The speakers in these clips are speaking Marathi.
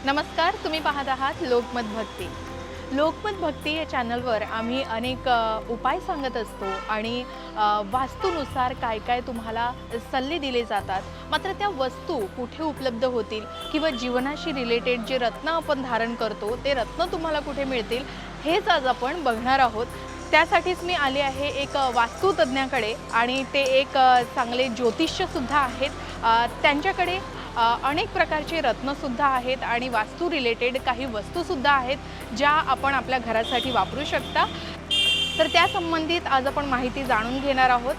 नमस्कार, तुम्ही पाहत आहात लोकमत भक्ती. लोकमत भक्ती या चॅनलवर आम्ही अनेक उपाय सांगत असतो आणि वास्तूनुसार काय काय तुम्हाला सल्ले दिले जातात. मात्र त्या वस्तू कुठे उपलब्ध होतील किंवा जीवनाशी रिलेटेड जे रत्न आपण धारण करतो ते रत्न तुम्हाला कुठे मिळतील हेच आज आपण बघणार आहोत. त्यासाठीच मी आले आहे एक वास्तुतज्ञाकडे आणि ते एक चांगले ज्योतिष्यसुद्धा आहेत. त्यांच्याकडे अनेक प्रकारचे रत्नसुद्धा आहेत आणि वास्तू रिलेटेड काही वस्तूसुद्धा आहेत ज्या आपण आपल्या घरासाठी वापरू शकता. तर त्या संबंधित आज आपण माहिती जाणून घेणार आहोत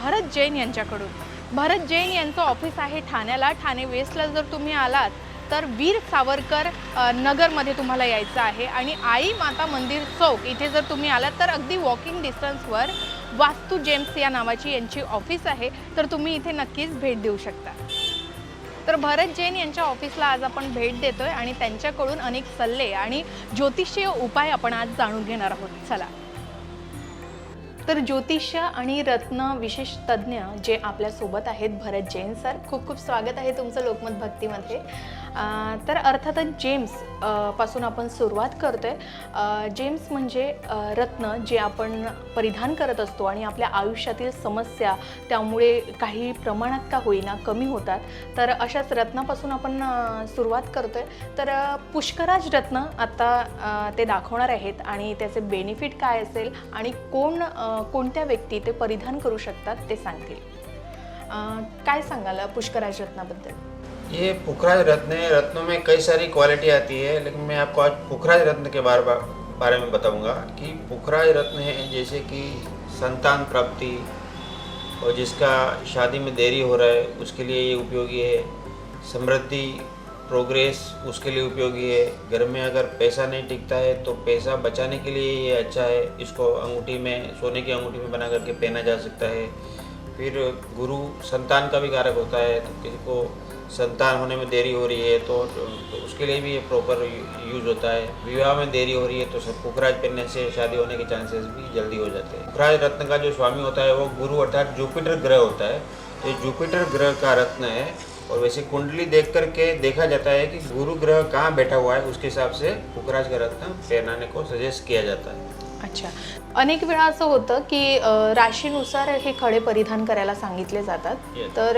भरत जैन यांच्याकडून. भरत जैन यांचं ऑफिस आहे ठाण्याला. ठाणे वेस्टला जर तुम्ही आलात तर वीर सावरकर नगरमध्ये तुम्हाला यायचं आहे आणि आई माता मंदिर चौक इथे जर तुम्ही आलात तर अगदी वॉकिंग डिस्टन्सवर वास्तू जेम्स या नावाची यांची ऑफिस आहे. तर तुम्ही इथे नक्कीच भेट देऊ शकता. तर भरत जैन यांच्या ऑफिसला आज आपण भेट देतोय आणि त्यांच्याकडून अनेक सल्ले आणि ज्योतिषीय उपाय आपण आज जाणून घेणार आहोत. चला. तर ज्योतिष्य आणि रत्न विशेष तज्ज्ञ जे आपल्यासोबत आहेत भरत जैन सर, खूप खूप स्वागत आहे तुमचं लोकमत भक्तीमध्ये. तर अर्थातच जेम्स पासून आपण सुरुवात करतोय. जेम्स म्हणजे रत्न जे आपण परिधान करत असतो आणि आपल्या आयुष्यातील समस्या त्यामुळे काही प्रमाणात का होईना कमी होतात. तर अशाच रत्नापासून आपण सुरुवात करतोय. तर पुष्कराज रत्न आता ते दाखवणार आहेत आणि त्याचे बेनिफिट काय असेल आणि कोणत्या व्यक्ती ते परिधान करू शकतात ते सांगतील. काय सांगाल पुष्कराज रत्नाबद्दल? ये पुखराज रत्न है। रत्नों में कई सारी क्वालिटी आती है, लेकिन मैं आपको आज पुखराज रत्न के बारे में बताऊंगा कि पुखराज रत्न है जैसे कि संतान प्राप्ति और जिसका शादी में देरी हो रहा है उसके लिए ये उपयोगी है। समृद्धि प्रोग्रेस उसके लिए उपयोगी है। घर में अगर पैसा नहीं टिकता है तो पैसा बचाने के लिए ये अच्छा है। इसको अंगूठी में, सोने की अंगूठी में बना करके पहना जा सकता है। फिर गुरु संतान का भी कारक होता है, तो किसी को संतान होने में देरी हो रही है तो उसके लिए भी ये प्रॉपर यूज होता है। विवाह में देरी हो रही है तो सब पुखराज पहनने से शादी होने के चांसेस भी जल्दी हो जाते हैं। पुखराज रत्न का जो स्वामी होता है वो गुरु अर्थात जुपिटर ग्रह होता है। ये जुपिटर ग्रह का रत्न है और वैसे कुंडली देख करके देखा जाता है कि गुरु ग्रह कहाँ बैठा हुआ है, उसके हिसाब से पुखराज का रत्न पहनाने को सजेस्ट किया जाता है। अच्छा. अनेक वेळा असं होतं की राशीनुसार हे खडे परिधान करायला सांगितले जातात. तर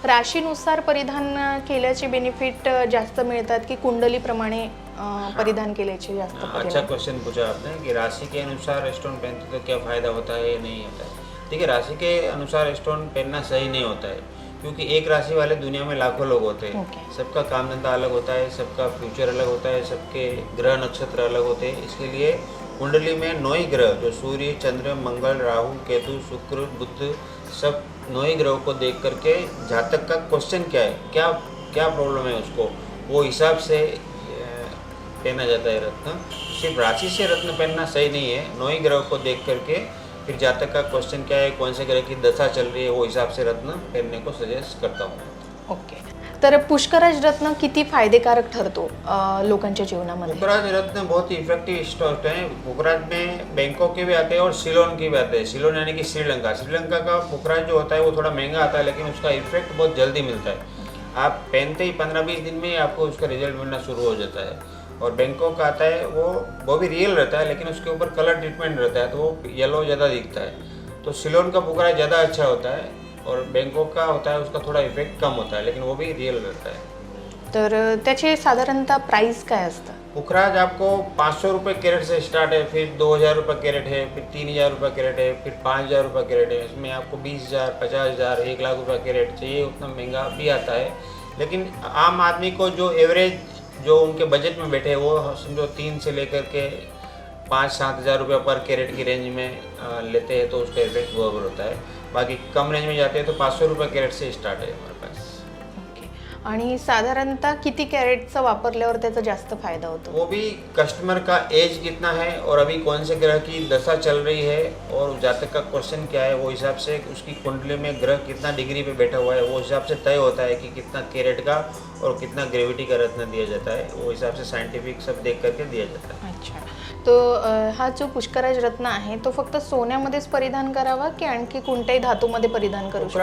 राशीनुसार परिधान केल्याचे बेनिफिट जास्त मिळतात की कुंडलीप्रमाणे परिधान केल्याचे जास्त? अच्छा क्वेश्चन पूछा आपने कि राशि के अनुसार स्टोन पहनते तो क्या फ़ायदा होता है या नहीं होता है। देखिए, राशि के अनुसार स्टोन पहनना सही नहीं होता है, क्योंकि एक राशि वाले दुनिया में लाखों लोग होते हैं। सबका काम धंधा अलग होता है, सबका फ्यूचर अलग होता है, सबके ग्रह नक्षत्र अलग होते हैं। इसके लिए कुंडली में 9 ग्रह जो सूर्य, चंद्र, मंगल, राहु, केतु, शुक्र, बुध, सब 9 ग्रहों को देख करके जातक का क्वेश्चन क्या है, क्या क्या प्रॉब्लम है उसको, वो हिसाब से पहना जाता है रत्न। सिर्फ राशि से रत्न पहनना सही नहीं है। 9 ग्रहों को देख करके फिर जातक का क्वेश्चन क्या है, कौन से ग्रह की दशा चल रही है, वो हिसाब से रत्न पहनने को सजेस्ट करता हूँ। ओके. तर पुष्कराज रत्न किती फायदेकारक ठरतो लोकांच्या जीवनामध्ये? पुखराज रत्न बहुत ही इफेक्टिव स्टॉक है। पुखराज में बैंकॉक के भी आते हैं और सिलोन के भी आते हैं। सिलोन यानी कि श्रीलंका। श्रीलंका का पुखराज जो होता है वो थोड़ा महंगा आता है, लेकिन उसका इफेक्ट बहुत जल्दी मिलता है। आप पहनते ही 15-20 दिन में ही आपको उसका रिजल्ट मिलना शुरू हो जाता है। और बैंकॉक का आता है वो भी रियल रहता है, लेकिन उसके ऊपर कलर ट्रीटमेंट रहता है तो वो येलो ज़्यादा दिखता है। तो सिलोन का पुखराज ज़्यादा अच्छा होता है और बैंकॉक का होता है उसका थोड़ा इफेक्ट कम होता है, लेकिन वो भी रियल रहता है। तर त्याचे साधारणतः प्राइस काय असतं? पुखराज आपको 500 रुपये कैरेट से स्टार्ट है, फिर 2000 रुपये कैरेट है, फिर 3000 रुपये कैरेट है, फिर 5000 रुपये कैरेट है। इसमें आपको 20,000, 50,000, 1 लाख रुपये कैरेट चाहिए, उतना महंगा भी आता है। लेकिन आम आदमी को जो एवरेज जो उनके बजट में बैठे वो समझो 3 से लेकर के 5-7 हज़ार रुपये पर कैरेट की रेंज में लेते हैं तो उसका इफेक्ट बराबर होता है। बाकी कम रेंज में जाते हैं तो 500 रुपये कैरेट से स्टार्ट है हमारे पास। आणि साधारणतः किती कॅरेटचं वापरल्यावर त्याचा जास्त फायदा होतो? वो भी कस्टमर का एज कितना है और अभी कौन से ग्रह की दशा चल रही है और जातक का क्वेश्चन क्या है, वो हिसाब से उसकी कुंडली में ग्रह कितना डिग्री पे बैठा हुआ है वो हिसाब से तय होता है कि कितना कैरेट का और कितना ग्रेविटी का रत्न दिया जाता है। वो हिसाब से साइंटिफिक सब देख करके दिया जाता है। अच्छा. तो हा जो पुष्कराज रत्न आहे तो फक्त सोन्यामध्येच परिधान करावा की आणखी कोणत्याही धातूमध्ये परिधान करू शकतो?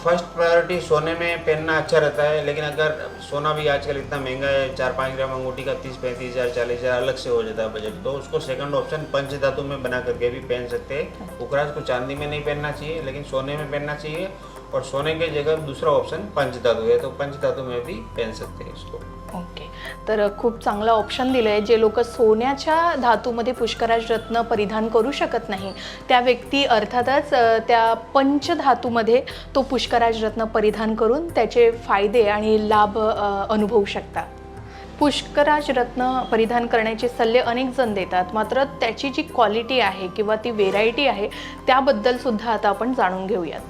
फर्स्ट प्रायोरिटी सोने में पहनना अच्छा रहता है, लेकिन अगर सोना भी आजकल इतना महंगा है, 4-5 ग्राम अंगूठी का 30-35 हज़ार 40 हज़ार अलग से हो जाता है बजट, तो उसको सेकंड ऑप्शन पंच धातु में बना करके भी पहन सकते हैं। पुखराज को चांदी में नहीं पहनना चाहिए, लेकिन सोने में पहनना चाहिए, और सोने के जगह दूसरा ऑप्शन पंच धातु है, तो पंच धातु में भी पहन सकते हैं इसको। ओके, तर खूप चांगला ऑप्शन दिलं आहे. जे लोक सोन्याच्या धातूमध्ये पुष्कराज रत्न परिधान करू शकत नाही त्या व्यक्ती अर्थातच त्या पंचधातूमध्ये तो पुष्कराज रत्न परिधान करून त्याचे फायदे आणि लाभ अनुभवू शकतात. पुष्कराज रत्न परिधान करण्याचे सल्ले अनेक जण देतात, मात्र त्याची जी क्वालिटी आहे किंवा ती व्हेरायटी आहे त्याबद्दल सुद्धा आता आपण जाणून घेऊयात.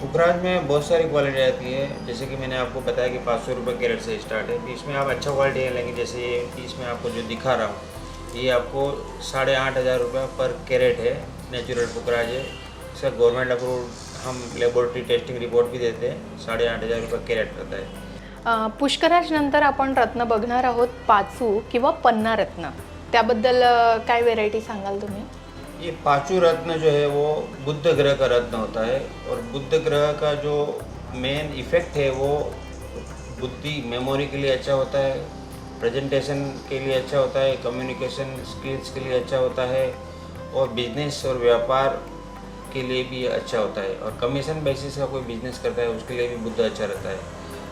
पुखराज में बहुत सारी क्वालिटी आती है, जैसे कि मैंने आपको बताया कि 500 रुपये कैरेट से स्टार्ट है। तो इसमें आप अच्छा क्वालिटी है लेंगे, जैसे ये इसमें आपको जो दिखा रहा हूँ ये आपको 8,500 रुपये पर कैरेट है, नेचुरल पुखराज है। इसका गवर्नमेंट अप्रूव हम लेबोरेटरी टेस्टिंग रिपोर्ट भी देते हैं, 8,500 रुपये कैरेट रहता है। पुष्कराज नंतर आपण रत्न बघणार आहोत पाचू किंवा पन्ना रत्न, त्याबद्दल काय व्हेरायटी सांगाल तुम्ही? ये पांचों रत्न जो है वो बुध ग्रह का रत्न होता है, और बुध ग्रह का जो मेन इफेक्ट है वो बुद्धि मेमोरी के लिए अच्छा होता है, प्रेजेंटेशन के लिए अच्छा होता है, कम्युनिकेशन स्किल्स के लिए अच्छा होता है, और बिजनेस और व्यापार के लिए भी अच्छा होता है, और कमीशन बेसिस का कोई बिजनेस करता है उसके लिए भी बुध अच्छा रहता है।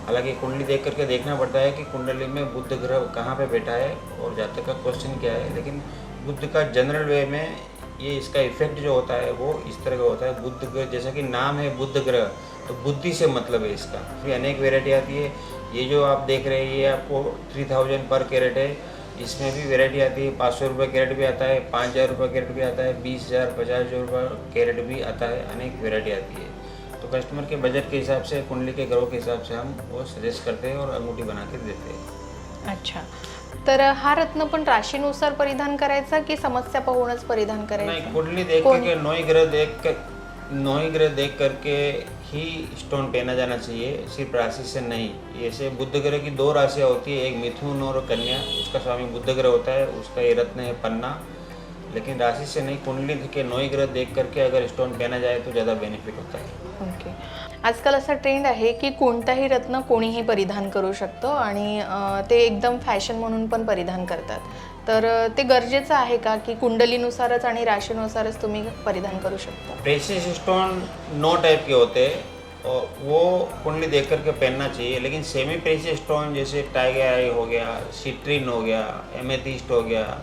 हालांकि कुंडली देख करके देखना पड़ता है कि कुंडली में बुध ग्रह कहाँ पे बैठा है और जातक का क्वेश्चन क्या है, लेकिन बुध का जनरल वे में ये इसका इफेक्ट जो होता है वो इस तरह का होता है। बुध ग्रह जैसा कि नाम है बुध ग्रह, तो बुद्धि से मतलब है इसका। फिर अनेक वेराइटी आती है, ये जो आप देख रहे हैं ये आपको 3000 पर कैरेट है, इसमें भी वेराइटी आती है। 500 रुपये कैरेट भी आता है, 5,000 रुपये कैरेट भी आता है, 20,000 50,000 रुपये कैरेट भी आता है, अनेक वेराइटी आती है। तो कस्टमर के बजट के हिसाब से, कुंडली के ग्रह के हिसाब से हम वो सजेस्ट करते हैं और अंगूठी बना के देते हैं। अच्छा, तर हा रत्न पण राशीनुसार परिधान करायचा की समस्या पाहूनच परिधान करायचा? नहीं, कुंडली देख करके नौ ग्रह देख करके ही स्टोन पहना जाना चाहिए, सिर्फ राशि से नहीं। जैसे बुध ग्रह की 2 राशियाँ होती है, एक मिथुन और कन्या, उसका स्वामी बुध ग्रह होता है, उसका ये रत्न है पन्ना। लेकिन राशि से नहीं, कुंडली के 9 ग्रह देख करके अगर स्टोन पहना जाए तो ज़्यादा बेनिफिट होता है। ओके, आजकाल असा ट्रेंड आहे की कोणताही रत्न कोणीही परिधान करू शकतो आणि ते एकदम फॅशन म्हणून पण परिधान करतात. तर ते गरजेचं आहे का की कुंडलीनुसारच आणि राशीनुसारच तुम्ही परिधान करू शकता? प्रेशियस स्टोन 9 टाइप के होते हैं और वो कुंडली देख करके पहनना चाहिए, लेकिन सेमी प्रेशियस स्टोन जैसे टाइगर आई हो गया, सिट्रीन हो गया, एमेथिस्ट हो गया,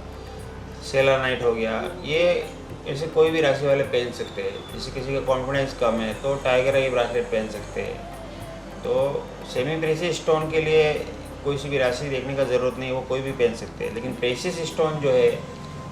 सेलानाइट हो गया, ये ऐसे कोई भी राशि वाले पहन सकते हैं। जैसे किसी का कॉन्फिडेंस कम है तो टाइगर आई ब्रासलेट पहन सकते हैं। तो सेमी प्रेशियस स्टोन के लिए कोई सी भी राशि देखने का ज़रूरत नहीं, वो कोई भी पहन सकते हैं। लेकिन प्रेशियस स्टोन जो है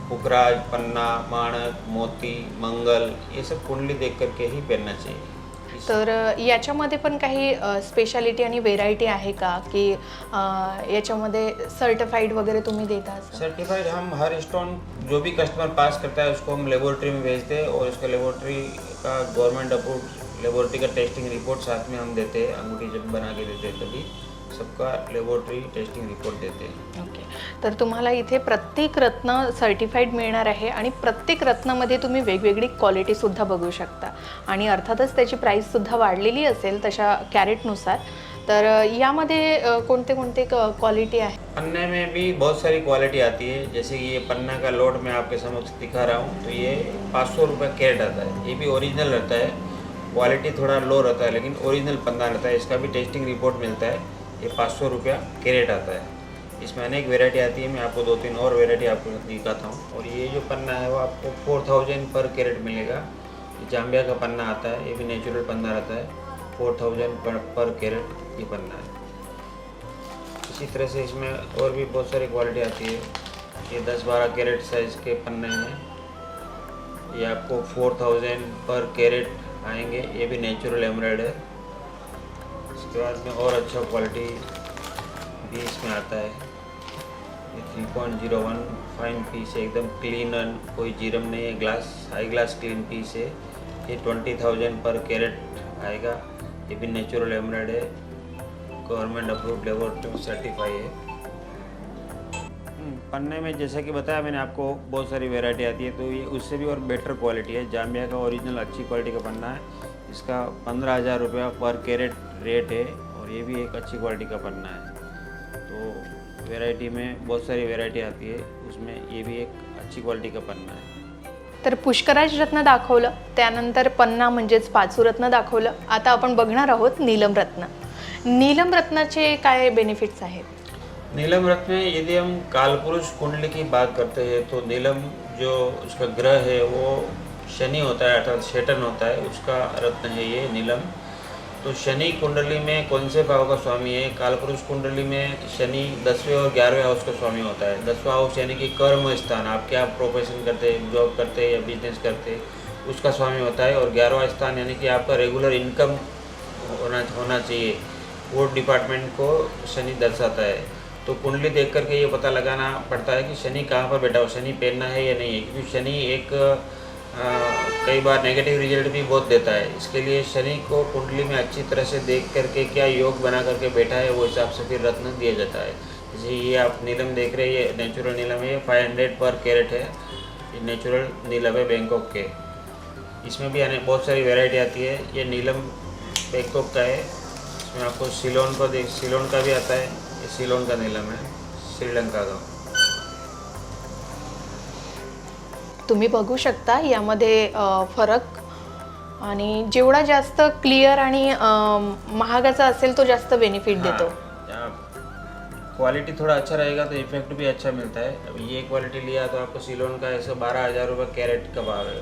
पुखराज, पन्ना, माणक, मोती, मंगल, ये सब कुंडली देख करके ही पहनना चाहिए। तर याच्यामध्ये पण काही स्पेशालिटी आणि व्हेरायटी आहे का की याच्यामध्ये सर्टिफाइड वगैरे तुम्ही देता? सर्टिफाइड हम हर स्टोन जो भी कस्टमर पास करता है उसको हम लेबोरेटरी में भेजते हैं, और उसका लेबोरेटरी का गवर्नमेंट अप्रूव लेबोरेटरी का टेस्टिंग रिपोर्ट साथ में हम देते हैं। अंगूठी जब बना के देते हैं तभी सबका लेबोरेटरी टेस्टिंग रिपोर्ट देते हैं। ओके, तर तुम्हाला इथे प्रत्येक रत्न सर्टिफाईड मिळणार आहे आणि प्रत्येक रत्नामध्ये तुम्ही वेगवेगळी क्वालिटीसुद्धा बघू शकता आणि अर्थातच त्याची प्राईससुद्धा वाढलेली असेल तशा कॅरेटनुसार. तर यामध्ये कोणते कोणते क्वालिटी आहे? पन्ने में भी बहुत सारी क्वालिटी आती है, जैसे कि ये पन्ना का लोड मैं आपके समक्ष दिखा रहा हूँ, तो ये 500 रुपये कैरेट आता है। ये भी ओरिजिनल रहता है, क्वालिटी थोड़ा लो रहता है लेकिन ओरिजिनल पन्ना रहता है। इसका भी टेस्टिंग रिपोर्ट मिलता है। ये 500 रुपया कैरेट आता है। इसमें अनेक वेराइटी आती है, मैं आपको 2-3 और वेराइटी आपको दिखाता हूँ। और ये जो पन्ना है वो आपको 4000 पर कैरेट मिलेगा। ये जाम्बिया का पन्ना आता है, ये भी नेचुरल पन्ना रहता है, 4000 पर कैरेट ये पन्ना है। इसी तरह से इसमें और भी बहुत सारी क्वालिटी आती है। ये 10-12 कैरेट साइज़ के पन्ने हैं, ये आपको 4000 पर कैरेट आएंगे। ये भी नेचुरल एमराइड है। इसके बाद में और अच्छा क्वालिटी भी इसमें आता है। ये 3.01 फाइन पीस है, एकदम क्लीन, कोई जीरम नहीं है, ग्लास हाई ग्लास क्लीन पीस है। ये 20,000 पर कैरेट आएगा। ये भी नेचुरल एमराइड है, गवर्नमेंट अप्रूव्ड लेबोरेटरी सर्टिफाई है। पन्ने में जैसा कि बताया मैंने आपको बहुत सारी वैरायटी आती है, तो ये उससे भी और बेटर क्वालिटी है। जाम्बिया का ओरिजिनल अच्छी क्वालिटी का पन्ना है। इसका 15,000 रुपया पर कैरेट रेट है और ये भी एक अच्छी क्वालिटी का पन्ना है। तो वैरायटी में बहुत सारी वैरायटी आती है, उसमें ये भी एक अच्छी क्वालिटी का पन्ना है। तर पुष्कराज रत्न दाखवलं, त्यानंतर पन्ना म्हणजेच पाचूरत्न दाखवलं. आता आपण बघणार आहोत नीलम रत्न. नीलम रत्नाचे काय बेनिफिट्स आहेत? नीलम रत्न में यदि हम कालपुरुष कुंडली की बात करते हैं तो नीलम जो उसका ग्रह है वो शनि होता है, अर्थात शैटन होता है, उसका रत्न है ये नीलम। तो शनि कुंडली में कौन से भाव का स्वामी है? कालपुरुष कुंडली में शनि 10वें और 11वें हाउस का स्वामी होता है। 10वां हाउस यानी कि कर्म स्थान, आप क्या प्रोफेशन करते हैं, जॉब करते हैं या बिजनेस करते हैं, उसका स्वामी होता है। और 11वां स्थान यानी कि आपका रेगुलर इनकम होना चाहिए, वो डिपार्टमेंट को शनि दर्शाता है। तो कुंडली देख करके ये पता लगाना पड़ता है कि शनि कहाँ पर बैठा हो, शनि पहनना है या नहीं है, क्योंकि शनि एक कई बार नेगेटिव रिजल्ट भी बहुत देता है। इसके लिए शनि को कुंडली में अच्छी तरह से देख करके क्या योग बना करके बैठा है वो हिसाब से फिर रत्न दिया जाता है। जैसे ये आप नीलम देख रहे हैं, ये नेचुरल नीलम है, 500 पर कैरेट है, ये नेचुरल नीलम है बैंकॉक के। इसमें भी आने बहुत सारी वैरायटी आती है। ये नीलम बैंकॉक का है, इसमें आपको सिलोन का भी आता है, ये सिलोन का नीलम है, श्रीलंका का। तुम्ही बघू शकता यामध्ये फरक, आणि जेवढा जास्त क्लिअर आणि महागाचा असेल तो जास्त बेनिफिट देतो. क्वालिटी थोड़ा अच्छा रहेगा तो इफेक्ट भी अच्छा मिलता है। अब ये क्वालिटी लिया तो आपको सिलोन का ऐसे 12,000 रुपये कैरेट का भाव है,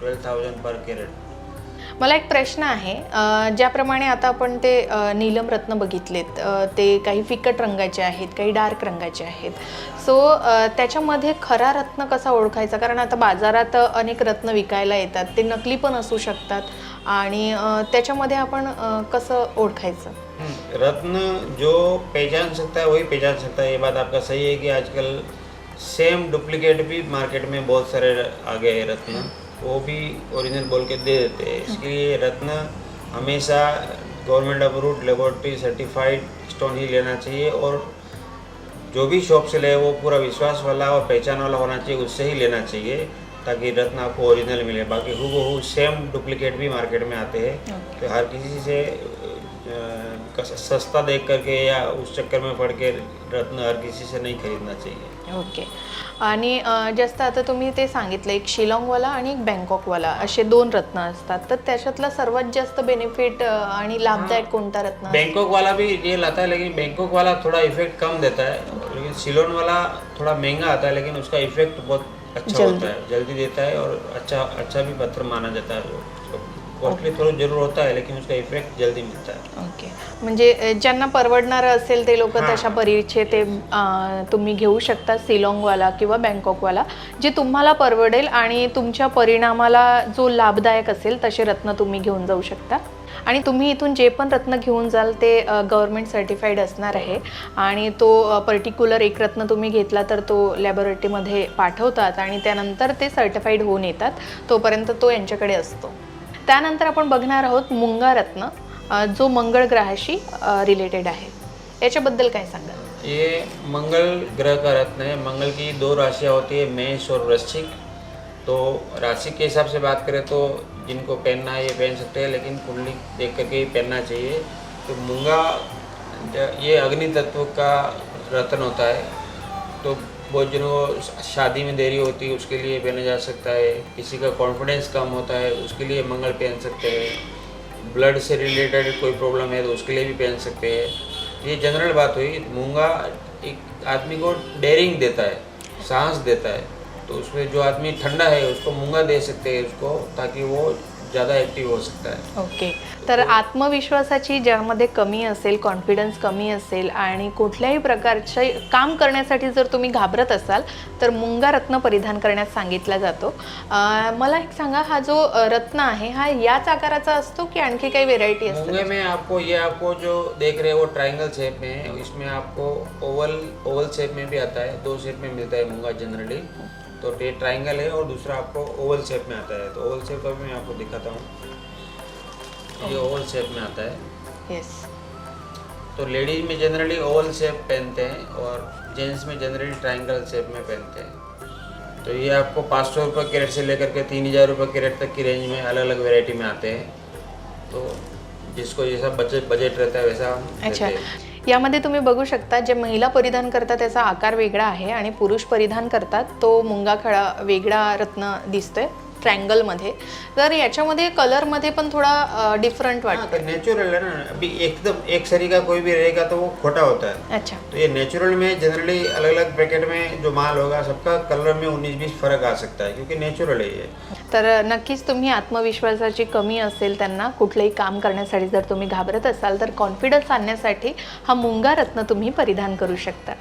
12,000 पर कैरेट। मला एक प्रश्न आहे, ज्याप्रमाणे आता आपण ते नीलम रत्न बघितलेत, ते काही फिकट रंगाचे आहेत, काही डार्क रंगाचे आहेत. सो त्याच्यामध्ये खरा रत्न कसा ओळखायचा? कारण आता बाजारात अनेक रत्न विकायला येतात, ते नकली पण असू शकतात, आणि त्याच्यामध्ये आपण कसं ओळखायचं? रत्न जो पहचान सकता है वही पहचान सकता है। ये बात आपका सही है कि आजकल सेम डुप्लीकेट भी मार्केट में बहुत सारे आ गए हैं रत्न, वो भी ओरिजिनल बोल के दे देते हैं। इसके लिए रत्न हमेशा government approved laboratory certified stone ही लेना चाहिए, और जो भी शॉप से ले वो पूरा विश्वास वाला और पहचान वाला होना चाहिए, उससे ही लेना चाहिए ताकि रत्न आपको ओरिजिनल मिले। बाकी हूबहू सेम डुप्लीकेट भी मार्केट में आते हैं, तो हर किसी से सस्ता देख करके या उस चक्कर में पड़ के रत्न हर किसी से नहीं खरीदना चाहिए। ओके. आणि जास्त आता तुम्ही ते सांगितलं, एक शिलाँगवाला आणि एक बँकॉकवाला असे 2 रत्न असतात, तर त्याच्यातला सर्वात जास्त बेनिफिट आणि लाभदायक कोणता रत्न? बैंकॉक वाला भी ये लाता है, लेकिन बैंकॉक वाला थोड़ा इफेक्ट कम देता है, लेकिन सिलोन वाला थोड़ा महंगा आता है, लेकिन उसका इफेक्ट बहुत अच्छा होता है, जल्दी देता है और अच्छा भी पत्थर माना जाता है। कॉस्टली थोड़ा जरूर होता है, लेकिन उसका इफेक्ट जल्दी मिलता है। ओके. म्हणजे ज्यांना परवडणार असेल ते लोक तशा परीचे ते तुम्ही घेऊ शकता, सिलाँगवाला किंवा बँकॉकवाला, जे तुम्हाला परवडेल आणि तुमच्या परिणामाला जो लाभदायक असेल तसे रत्न तुम्ही घेऊन जाऊ शकता. आणि तुम्ही इथून जे पण रत्न घेऊन जाल ते गव्हर्नमेंट सर्टिफाईड असणार आहे, आणि तो पर्टिक्युलर एक रत्न तुम्ही घेतला तर तो लॅबोरेटरीमध्ये पाठवतात आणि त्यानंतर ते सर्टिफाईड होऊन येतात, तोपर्यंत तो यांच्याकडे असतो. त्यानंतर आपण बघणार आहोत मुंगा रत्न, जो मंगळ ग्रहाशी रिलेटेड आहे. याच्याबद्दल काय सांगाल? ये मंगल ग्रह का रत्न है। मंगल की 2 राशियाँ होती है, मेष और वृश्चिक। तो राशि के हिसाब से बात करें तो जिनको पहनना है ये पहन सकते हैं, लेकिन कुंडली देख करके ही पहनना चाहिए। तो मूंगा ये अग्नि तत्व का रत्न होता है, तो बहुत जनों को शादी में देरी होती है उसके लिए पहना जा सकता है, किसी का कॉन्फिडेंस कम होता है उसके लिए मंगल पहन सकते हैं, ब्लड से रिलेटेड कोई प्रॉब्लम है तो उसके लिए भी पहन सकते हैं। ये जनरल बात हुई। मूंगा एक आदमी को डेयरिंग देता है, साहस देता है, तो उसमें जो आदमी ठंडा है उसको मूंगा दे सकते हैं उसको, ताकि वो ज़्यादा ॲक्टिव्ह होऊ शकता है। ओके. तर आत्मविश्वासाची ज्यामध्ये कमी असेल, कॉन्फिडन्स कमी असेल आणि कुठल्याही प्रकारचे काम करण्यासाठी जर तुम्ही घाबरत असाल तर मुंगा रत्न परिधान करण्यास सांगितला जातो. मला एक सांगा, हा जो रत्न आहे हा याच आकाराचा असतो की आणखी काही व्हेरायटी असते? मूंगे में आपको जो देख रहे हो वो ट्रायंगल शेप में है, इसमें आपको ओवल शेप में भी आता है, 2 शेप में मिलता है मूंगा जनरली। तो ये ट्रायंगल है और दूसरा आपको ओवल शेप में आता है। तो ओवल शेप का भी मैं आपको दिखाता हूँ, ये ओवल शेप में आता है। येस. तो लेडीज में जनरली ओवल शेप पहनते हैं और जेंट्स में जनरली ट्रायंगल शेप में पहनते हैं। तो ये आपको 500 रुपये कैरेट से लेकर के 3,000 रुपये कैरेट तक की रेंज में अलग अलग वेराइटी में आते हैं। तो जिसको जैसा बजट रहता है वैसा हम अच्छा, देते हैं। यामध्ये तुम्ही बघू शकता जे महिला परिधान करतात त्याचा आकार वेगळा आहे आणि पुरुष परिधान करतात तो मुंगा खडा वेगळा रत्न दिसतोय ट्रायंगलमध्ये. तर याच्यामध्ये कलरमध्ये पण थोडा डिफरंट हाँ, वाटतं. तो नेचुरल है ना, अभी एकदम एक सरी का कोई भी रहेगा तो वो खोटा होता है। अच्छा, तो ये नेचुरल में जनरली अलग अलग पैकेट में जो माल होगा सबका कलर में 19-20 फर्क आ सकता है क्योंकि नेचुरल है ये। तर नक्कीच तुम्ही आत्मविश्वासाची कमी असेल त्यांना कुठलंही काम करण्यासाठी जर तुम्ही घाबरत असाल तर कॉन्फिडन्स आणण्यासाठी हा मुंगा रत्न तुम्ही परिधान करू शकता.